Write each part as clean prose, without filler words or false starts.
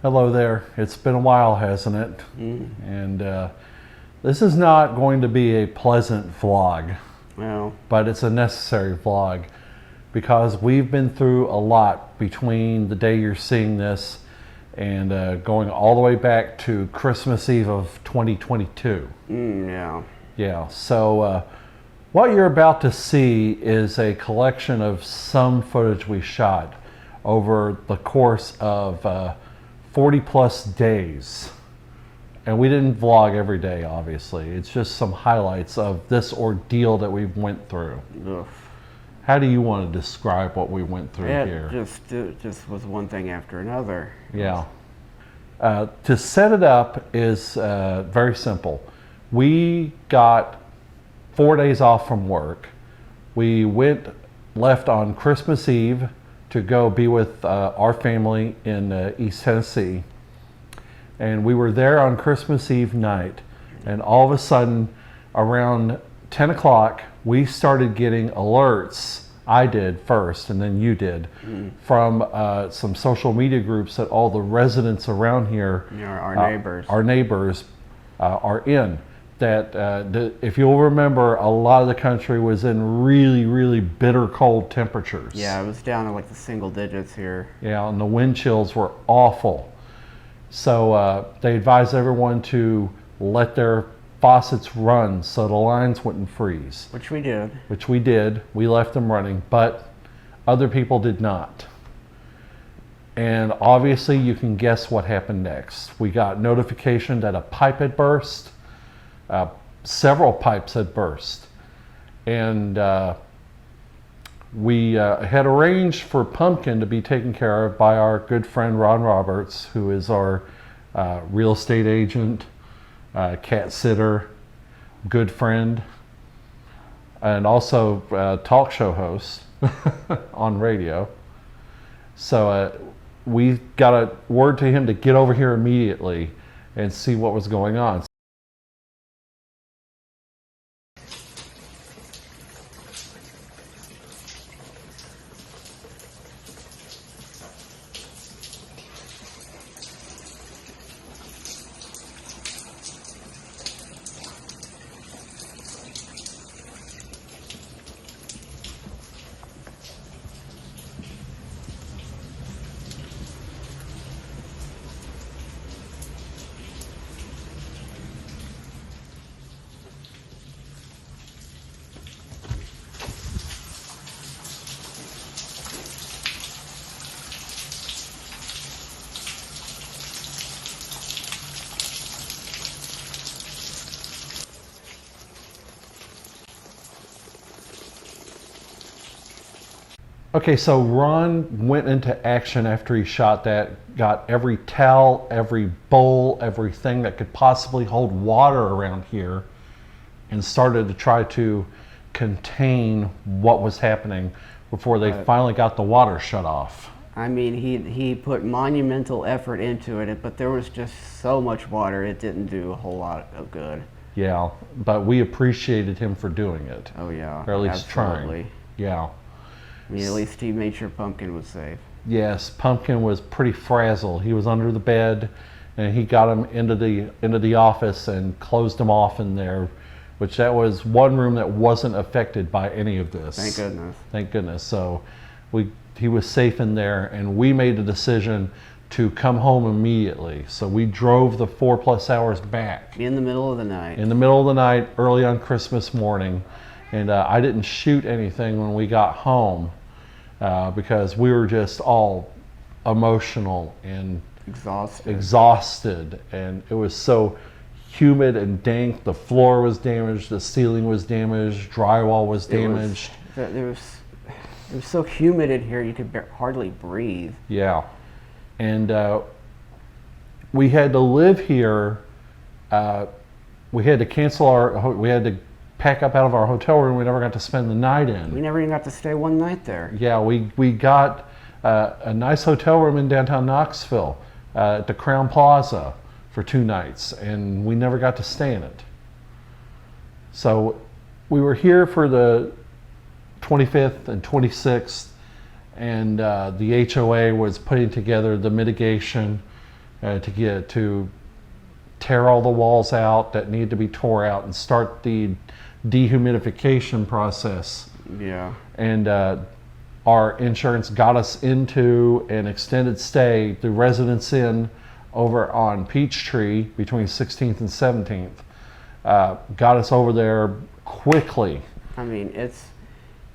Hello there. It's been a while, hasn't it? And this is not going to be a pleasant vlog, Well, but it's a necessary vlog because we've been through a lot between the day you're seeing this and going all the way back to Christmas Eve of 2022. yeah. Yeah, so what you're about to see is a collection of some footage we shot over the course of 40 plus days. And we didn't vlog every day, obviously. It's just some highlights of this ordeal that we went through. Ugh. How do you want to describe what we went through here? It just was one thing after another. Yeah. To set it up is very simple. We got 4 days off from work. We left on Christmas Eve to go be with our family in East Tennessee. And we were there on Christmas Eve night. And all of a sudden, around 10 o'clock, we started getting alerts. I did first, and then you did, from some social media groups that all the residents around here, Our neighbors. our neighbors, are in. That if you'll remember, a lot of the country was in really, really bitter cold temperatures. Yeah, it was down to like the single digits here. Yeah, and the wind chills were awful. So they advised everyone to let their faucets run so the lines wouldn't freeze. Which we did. Which we did. We left them running, but other people did not. And obviously you can guess what happened next. We got notification that a pipe had burst. Several pipes had burst. And we had arranged for Pumpkin to be taken care of by our good friend Ron Roberts, who is our real estate agent, cat sitter, good friend, and also talk show host on radio. So we got a word to him to get over here immediately and see what was going on. Okay, so Ron went into action after he shot that, got every towel, every bowl, everything that could possibly hold water around here, and started to try to contain what was happening before they finally got the water shut off. I mean, he put monumental effort into it, but there was just so much water, it didn't do a whole lot of good. Yeah, but we appreciated him for doing it. Oh yeah, or at least absolutely. trying. Yeah. I mean, at least he made sure Pumpkin was safe. Yes, Pumpkin was pretty frazzled. He was under the bed, and he got him into the office and closed him off in there, which that was one room that wasn't affected by any of this. Thank goodness. Thank goodness. So he was safe in there, and we made a decision to come home immediately. So we drove the 4+ hours back. In the middle of the night. In the middle of the night, early on Christmas morning, and I didn't shoot anything when we got home. Because we were just all emotional and exhausted, and it was so humid and dank. The floor was damaged, the ceiling was damaged, drywall was damaged. It was so humid in here you could hardly breathe. Yeah, and we had to live here. We had to we had to pack up out of our hotel room. We never got to spend the night in. We never even got to stay one night there. Yeah, we got a nice hotel room in downtown Knoxville at the Crown Plaza for 2 nights, and we never got to stay in it. So we were here for the 25th and 26th, and the HOA was putting together the mitigation to tear all the walls out that need to be tore out and start the dehumidification process. Yeah. And our insurance got us into an extended stay, the Residence Inn over on Peachtree between 16th and 17th. Got us over there quickly. I mean, it's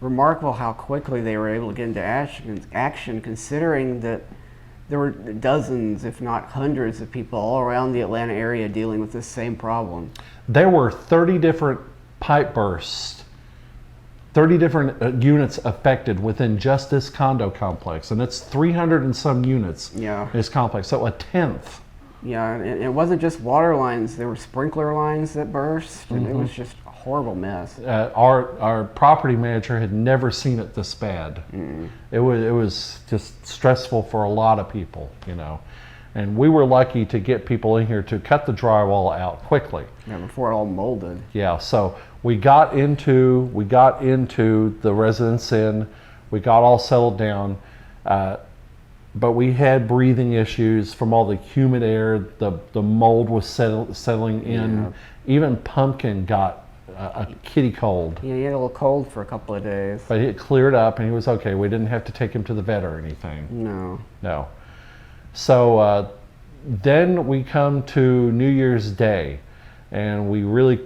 remarkable how quickly they were able to get into action, considering that there were dozens, if not hundreds, of people all around the Atlanta area dealing with this same problem. There were 30 different pipe bursts, 30 different units affected within just this condo complex, and it's 300 and some units. Yeah. This complex, so a tenth. Yeah, and it wasn't just water lines. There were sprinkler lines that burst, and it was just a horrible mess. Our property manager had never seen it this bad. It was just stressful for a lot of people, you know. And we were lucky to get people in here to cut the drywall out quickly. Yeah, before it all molded. Yeah, so we got into the Residence Inn. We got all settled down. But we had breathing issues from all the humid air. The mold was settling in. Yeah. Even Pumpkin got a kitty cold. Yeah, he had a little cold for a couple of days. But it cleared up and he was okay. We didn't have to take him to the vet or anything. No. So then we come to New Year's Day and we really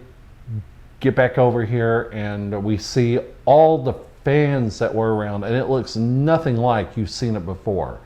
get back over here and we see all the fans that were around and it looks nothing like you've seen it before.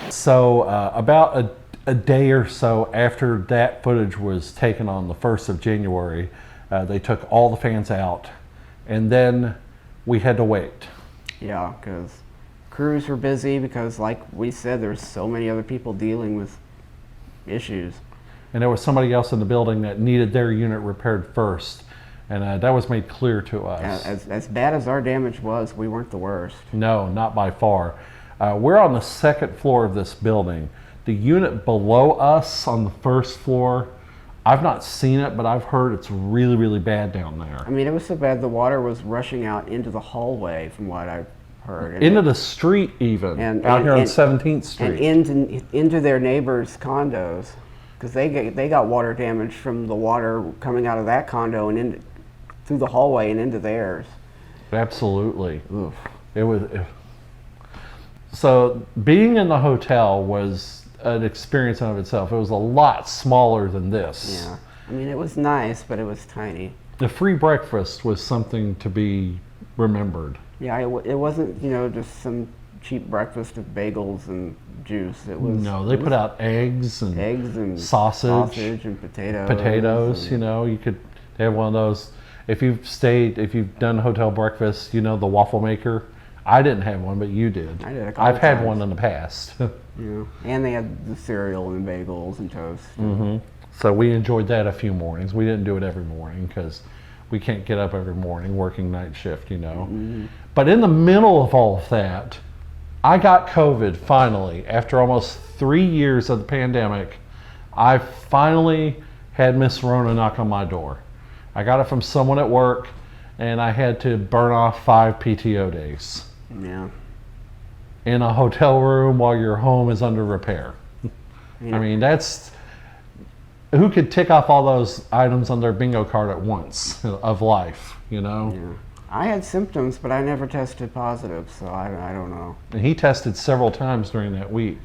So about a day or so after that footage was taken on the 1st of January, they took all the fans out and then we had to wait. Yeah, because crews were busy because, like we said, there's so many other people dealing with issues. And there was somebody else in the building that needed their unit repaired first. And that was made clear to us. As bad as our damage was, we weren't the worst. No, not by far. We're on the 2nd floor of this building. The unit below us on the 1st floor, I've not seen it, but I've heard it's really, really bad down there. I mean, it was so bad the water was rushing out into the hallway, from what I've heard. And into the street even, out here on 17th Street. And into their neighbors' condos, because they got water damage from the water coming out of that condo and through the hallway and into theirs. Absolutely. Oof. So being in the hotel was an experience in of itself. It was a lot smaller than this. Yeah. I mean, it was nice, but it was tiny. The free breakfast was something to be remembered. Yeah, it wasn't, just some cheap breakfast of bagels and juice. It was. No, they put out eggs and sausage and potatoes. Potatoes, you could have one of those. If you've done hotel breakfast, the waffle maker. I didn't have one, but you did. I did a couple I've had times. one in the past. Yeah, and they had the cereal and bagels and toast. Mm-hmm. So we enjoyed that a few mornings. We didn't do it every morning because we can't get up every morning working night shift, you know. But in the middle of all of that, I got COVID finally. After almost 3 years of the pandemic, I finally had Miss Rona knock on my door. I got it from someone at work, and I had to burn off 5 PTO days Yeah. in a hotel room while your home is under repair. Yeah. I mean, that's who could tick off all those items on their bingo card at once of life, you know? Yeah. I had symptoms, but I never tested positive, so I don't know. And he tested several times during that week.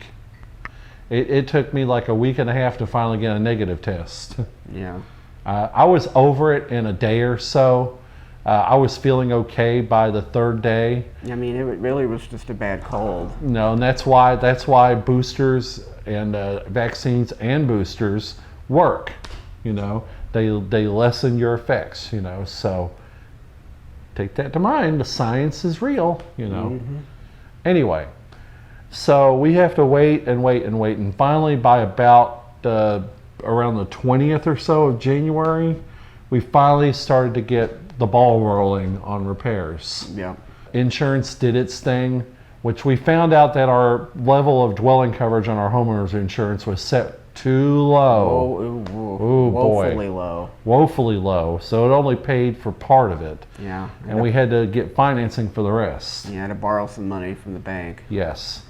It took me like a week and a half to finally get a negative test. Yeah. I was over it in a day or so. I was feeling okay by the 3rd day. I mean, it really was just a bad cold. No, and that's why boosters and vaccines and boosters work. You know, they lessen your effects. You know, so take that to mind. The science is real. You know. Anyway, so we have to wait and wait and wait, and finally, by about around the 20th or so of January, we finally started to get the ball rolling on repairs. Yeah. Insurance did its thing, which we found out that our level of dwelling coverage on our homeowners insurance was set too low. Ooh, boy. woefully low. Woefully low. So it only paid for part of it. Yeah. And we had to get financing for the rest. Yeah, to borrow some money from the bank. Yes.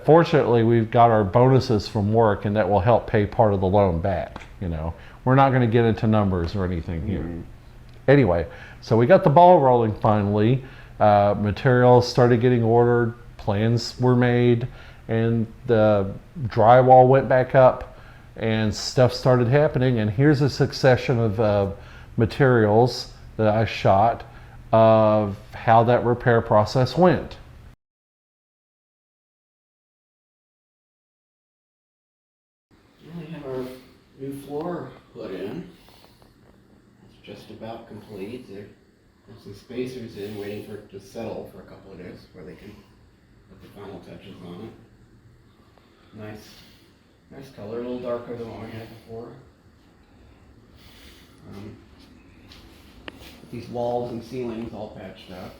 Fortunately, we've got our bonuses from work, and that will help pay part of the loan back. You know, we're not going to get into numbers or anything here. Anyway, so we got the ball rolling finally. Materials started getting ordered, plans were made, and the drywall went back up, and stuff started happening. And here's a succession of materials that I shot of how that repair process went. We have our new floor put in. It's just about complete. There's some spacers in, waiting for it to settle for a couple of days before they can put the final touches on it. Nice color, a little darker than what we had before. These walls and ceilings all patched up.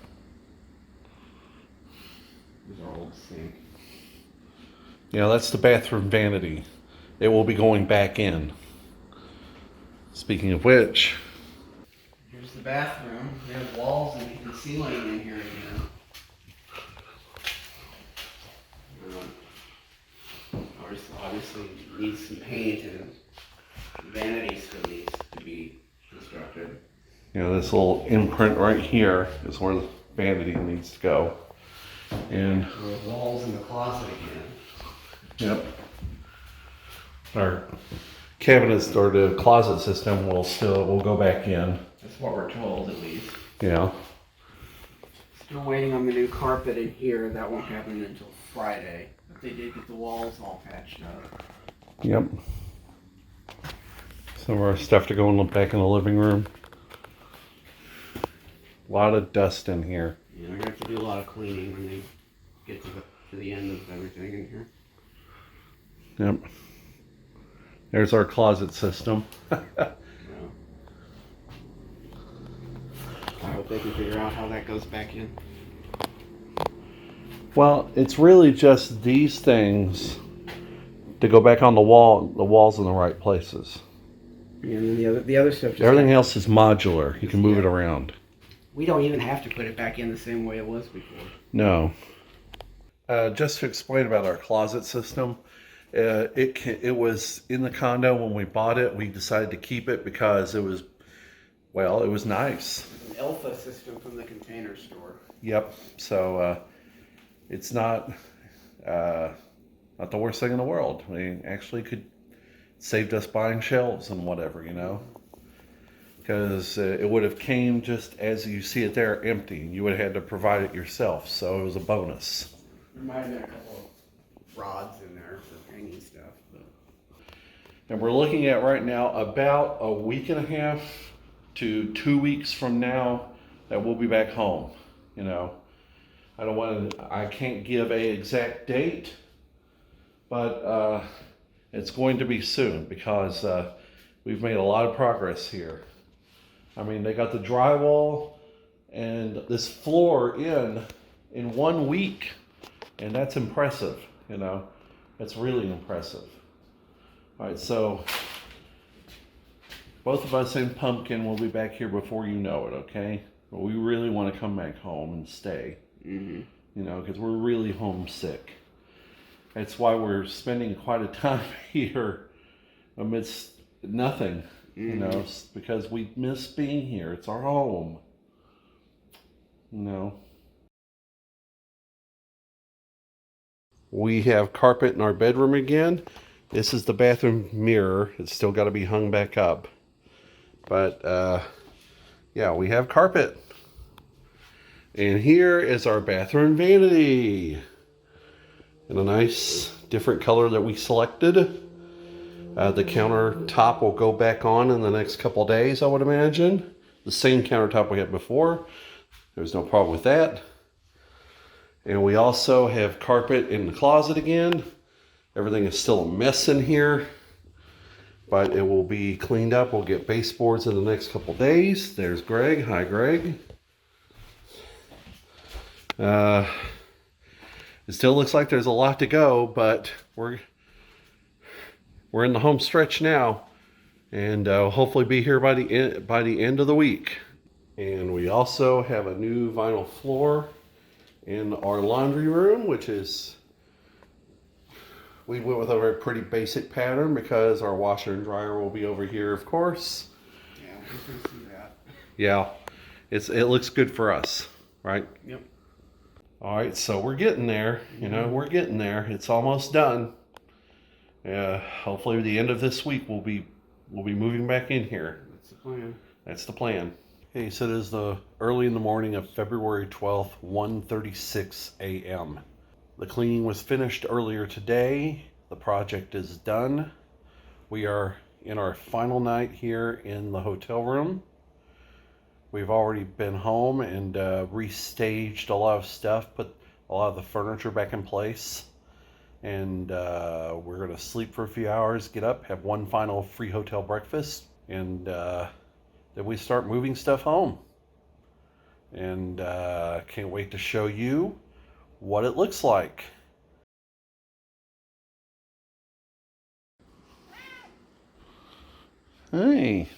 There's our old sink. Yeah, that's the bathroom vanity. It will be going back in. Speaking of which, Here's the bathroom. We have walls and ceiling in here again. Obviously needs some paint, and vanity still needs to be constructed. you know, this little imprint right here is where the vanity needs to go. And The walls in the closet again. yep, our cabinets or the closet system will go back in. That's what we're told, at least. Yeah. Still waiting on the new carpet in here. That won't happen until Friday. But they did get the walls all patched up. Yep. Some of our stuff to go back in the living room. A lot of dust in here. Yeah, we're gonna have to do a lot of cleaning when they get to the end of everything in here. Yep. There's our closet system. I hope they can figure out how that goes back in. Well, it's really just these things to go back on the walls in the right places. Yeah, and then the other stuff. Just Everything else is modular. You can move it around. We don't even have to put it back in the same way it was before. No. Just to explain about our closet system, it was in the condo when we bought it. We decided to keep it because it was nice. An Elfa system from the Container Store. Yep. So it's not the worst thing in the world. We actually saved us buying shelves and whatever, you know, because it would have came just as you see it there, empty. You would have had to provide it yourself. So it was a bonus. There might have been a couple of rods in there for hanging stuff. But. And we're looking at right now about a week and a half to 2 weeks from now that we'll be back home. You know, I can't give a exact date, but it's going to be soon because we've made a lot of progress here. I mean, they got the drywall and this floor in 1 week, and that's impressive. You know, that's really impressive. All right, so both of us and Pumpkin will be back here before you know it. Okay, but we really want to come back home and stay. You know, because we're really homesick. That's why we're spending quite a time here amidst nothing, you know, because we miss being here. It's our home, you know. We have carpet in our bedroom again. This is the bathroom mirror. It's still got to be hung back up. But, yeah, we have carpet. And here is our bathroom vanity. In a nice different color that we selected. The countertop will go back on in the next couple days, I would imagine. The same countertop we had before. There's no problem with that. And we also have carpet in the closet again. Everything is still a mess in here, but it will be cleaned up. We'll get baseboards in the next couple days. There's Greg. Hi, Greg. It still looks like there's a lot to go, but we're in the home stretch now, and hopefully be here by the end of the week. And we also have a new vinyl floor in our laundry room, which is, we went with a very pretty basic pattern because our washer and dryer will be over here, of course. Yeah, we can see that. Yeah, it looks good for us, right? Yep. All right, so we're getting there. You know, we're getting there. It's almost done. Hopefully, the end of this week we'll be moving back in here. That's the plan. That's the plan. Okay, so it is the early in the morning of February 12th, 1:36 a.m. The cleaning was finished earlier today. The project is done. We are in our final night here in the hotel room. We've already been home and restaged a lot of stuff, put a lot of the furniture back in place. And we're going to sleep for a few hours, get up, have one final free hotel breakfast, and then we start moving stuff home. And can't wait to show you what it looks like. Hey.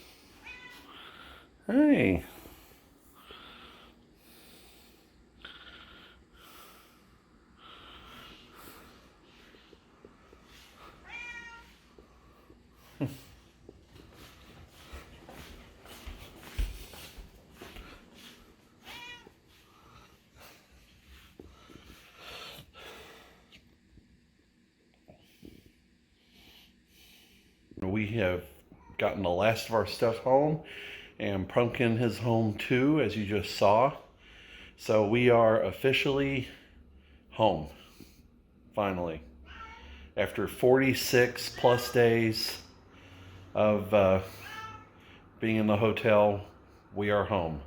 Hey. We have gotten the last of our stuff home, and Pumpkin is home too, as you just saw. So we are officially home, finally. After 46 plus days of being in the hotel, we are home.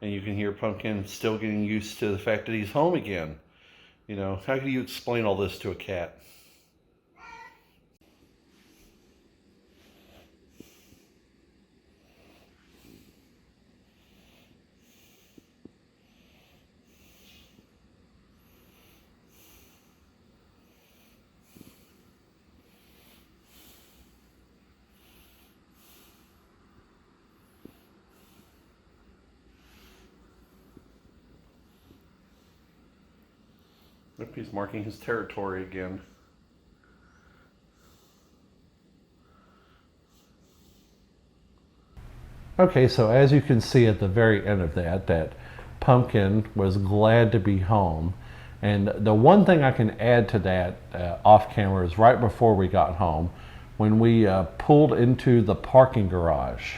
And you can hear Pumpkin still getting used to the fact that he's home again. You know, how can you explain all this to a cat? Look, he's marking his territory again. Okay, so as you can see at the very end of that Pumpkin was glad to be home. And the one thing I can add to that off camera is right before we got home, when we pulled into the parking garage.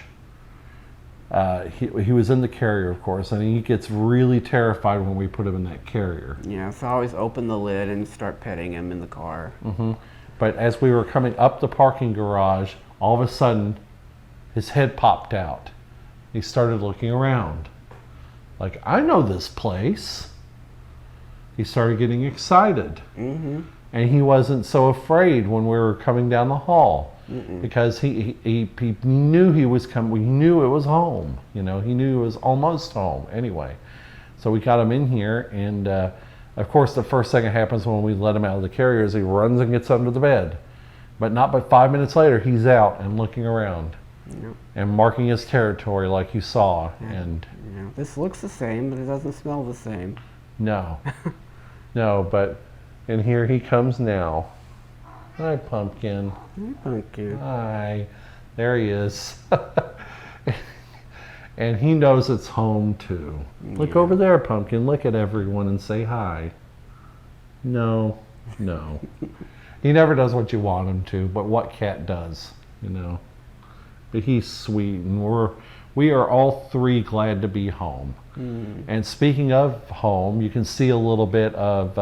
He was in the carrier, of course, and he gets really terrified when we put him in that carrier. Yeah, so I always open the lid and start petting him in the car. But as we were coming up the parking garage, all of a sudden, his head popped out. He started looking around. Like, I know this place. He started getting excited. And he wasn't so afraid when we were coming down the hall. because he knew he was coming. We knew it was home. You know, he knew it was almost home anyway. So we got him in here, and of course, the first thing that happens when we let him out of the carrier is he runs and gets under the bed. But not but 5 minutes later, he's out and looking around and marking his territory like you saw. And this looks the same, but it doesn't smell the same. no, no, but and here he comes now. Hi, Pumpkin. Hi, Pumpkin. Hi. There he is. And he knows it's home too. Look over there, Pumpkin. Look at everyone and say hi. No, no. He never does what you want him to, but what cat does, you know. But he's sweet, and we are all three glad to be home. And speaking of home, you can see a little bit of,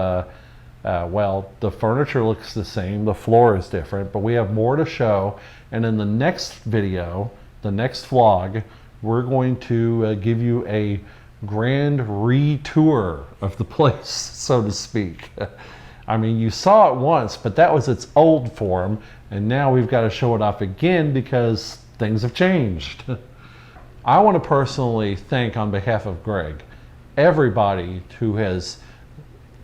well, the furniture looks the same, the floor is different, but we have more to show. And in the next video, the next vlog, we're going to give you a grand re-tour of the place, so to speak. I mean, you saw it once, but that was its old form, and now we've got to show it off again because things have changed. I want to personally thank, on behalf of Greg, everybody who has,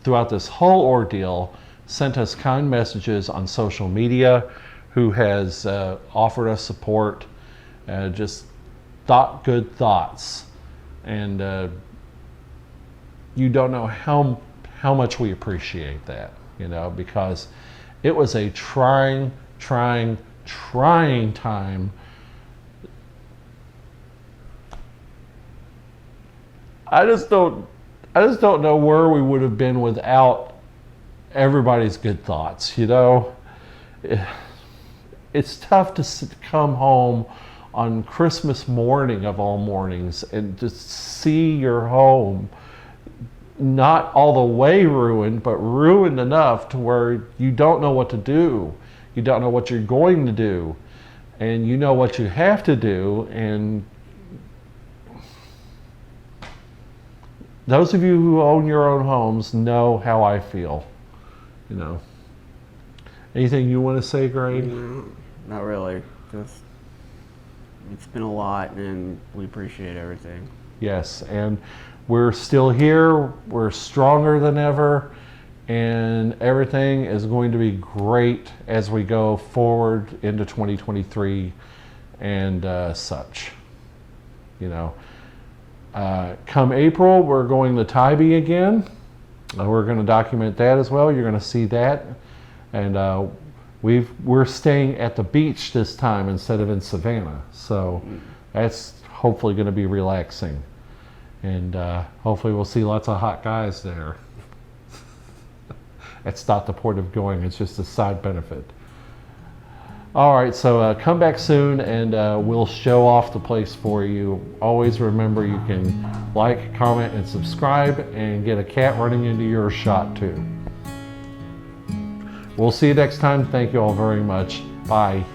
throughout this whole ordeal, sent us kind messages on social media, who has offered us support, just thought good thoughts, and you don't know how much we appreciate that, you know, because it was a trying time. I just don't know where we would have been without everybody's good thoughts, you know. It's tough to come home on Christmas morning of all mornings and just see your home not all the way ruined, but ruined enough to where you don't know what to do. You don't know what you're going to do, and you know what you have to do. And those of you who own your own homes know how I feel, you know. Anything you want to say, Greg? Not really. Just, it's been a lot, and we appreciate everything. Yes, and we're still here. We're stronger than ever, and everything is going to be great as we go forward into 2023 and such. You know, come April, we're going to Tybee again. We're going to document that as well. You're going to see that, and we're staying at the beach this time instead of in Savannah, so that's hopefully going to be relaxing, and hopefully we'll see lots of hot guys there. That's not the point of going, it's just a side benefit. All right, so come back soon, and we'll show off the place for you. Always remember, you can like, comment, and subscribe, and get a cat running into your shot too. We'll see you next time. Thank you all very much. Bye.